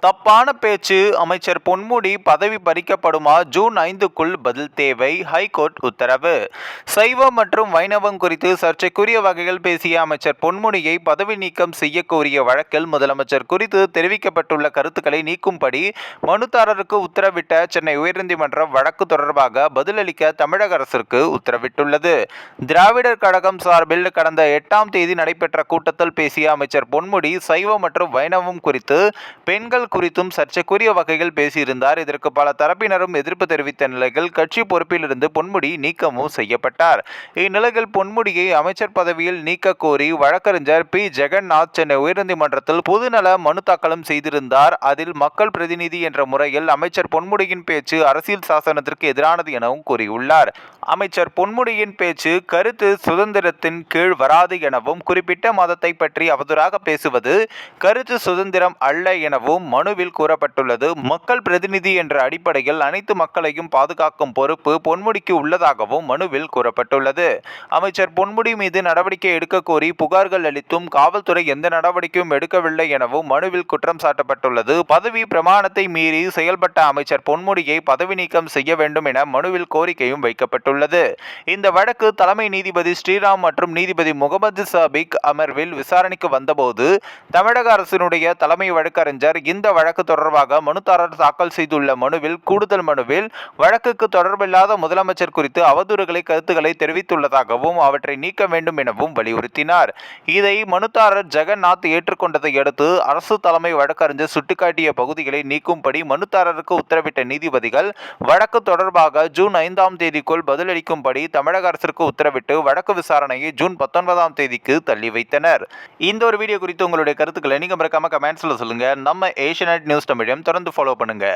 தப்பான பேச்சு அமைச்சர் பொன்முடி பதவி பறிக்கப்படுமா? ஜூன் 5க்குள் பதில் தேவை. ஹைகோர்ட் உத்தரவு. சைவம் மற்றும் வைணவம் குறித்து சர்ச்சைக்குரிய வகையில் பேசிய அமைச்சர் பொன்முடியை பதவி நீக்கம் செய்ய கோரிய வழக்கில் முதலமைச்சர் குறித்து தெரிவிக்கப்பட்டுள்ள கருத்துக்களை நீக்கும்படி மனுதாரருக்கு உத்தரவிட்ட சென்னை உயர்நீதிமன்றம் வழக்கு தொடர்பாக பதிலளிக்க தமிழக அரசிற்கு உத்தரவிட்டுள்ளது. திராவிடர் கழகம் சார்பில் கடந்த 8ஆம் தேதி நடைபெற்ற கூட்டத்தில் பேசிய அமைச்சர் பொன்முடி சைவம் மற்றும் வைணவம் குறித்து பெண்கள் குறித்தும் சர்ச்சைக்குரிய வகையில் பேசியிருந்தார். இதற்கு பல தரப்பினரும் எதிர்ப்பு தெரிவித்த நிலையில் கட்சி பொறுப்பிலிருந்து பொன்முடி நீக்கமும் செய்யப்பட்டார். இந்நிலையில் பொன்முடியை அமைச்சர் பதவியில் நீக்க கோரி வழக்கறிஞர் பி. ஜெகநாத் சென்னை உயர்நீதிமன்றத்தில் பொதுநல மனு தாக்கலும் செய்திருந்தார். அதில் மக்கள் பிரதிநிதி என்ற முறையில் அமைச்சர் பொன்முடியின் பேச்சு அரசியல் சாசனத்திற்கு எதிரானது எனவும் கூறியுள்ளார். அமைச்சர் பொன்முடியின் பேச்சு கருத்து சுதந்திரத்தின் கீழ் வராது எனவும் குறிப்பிட்ட மதத்தை பற்றி அவதூறாக பேசுவது கருத்து சுதந்திரம் அல்ல எனவும் மனுவில் கூறப்பட்டுள்ளது. மக்கள் பிரதிநிதி என்ற அடிப்படையில் அனைத்து மக்களையும் பாதுகாக்கும் பொறுப்பு பொன்முடிக்கு உள்ளதாகவும் மனுவில் கூறப்பட்டுள்ளது. அமைச்சர் பொன்முடி மீது நடவடிக்கை எடுக்க கோரி புகார்கள் அளித்தும் காவல்துறை எந்த நடவடிக்கையும் எடுக்கவில்லை எனவும் மனுவில் குற்றம் சாட்டப்பட்டுள்ளது. பதவி பிரமாணத்தை மீறி செயல்பட்ட அமைச்சர் பொன்முடியை பதவி நீக்கம் செய்ய வேண்டும் என மனுவில் கோரிக்கையும் வைக்கப்பட்டுள்ளது. இந்த வழக்கு தலைமை நீதிபதி ஸ்ரீராம் மற்றும் நீதிபதி முகமது சாபிக் அமர்வில் விசாரணைக்கு வந்தபோது தமிழக அரசினுடைய தலைமை வழக்கறிஞர் இந்த வழக்கு தொடர்பாக மனுதாரர் தாக்கல் செய்துள்ள கூடுதல் மனுவில் வழக்குக்கு தொடர்பில்லாத முதலமைச்சர் குறித்து அவதூறுகளை கருத்துக்களை தெரிவித்துள்ளதாகவும் அவற்றை நீக்க வேண்டும் எனவும் வலியுறுத்தினார். இதை மனுதாரர் ஜெகநாத் ஏற்றுக்கொண்டதை அடுத்து அரசு தலைமை வழக்கறிஞர் சுட்டிக்காட்டிய பகுதிகளை நீக்கும்படி மனுதாரருக்கு உத்தரவிட்ட நீதிபதிகள் வழக்கு தொடர்பாக ஜூன் 5ஆம் தேதிக்குள் பதிலளிக்கும்படி தமிழக அரசிற்கு உத்தரவிட்டு வழக்கு விசாரணையை ஜூன் 19ஆம் தேதிக்கு தள்ளி வைத்தனர். இந்த ஒரு வீடியோ குறித்து உங்களுடைய கருத்துக்களை நீங்க மறக்காம கமெண்ட்ஸ்ல சொல்லுங்க. நம்ம ஏஷியநெட் நியூஸ் தமிழையும் தொடர்ந்து ஃபாலோ பண்ணுங்க.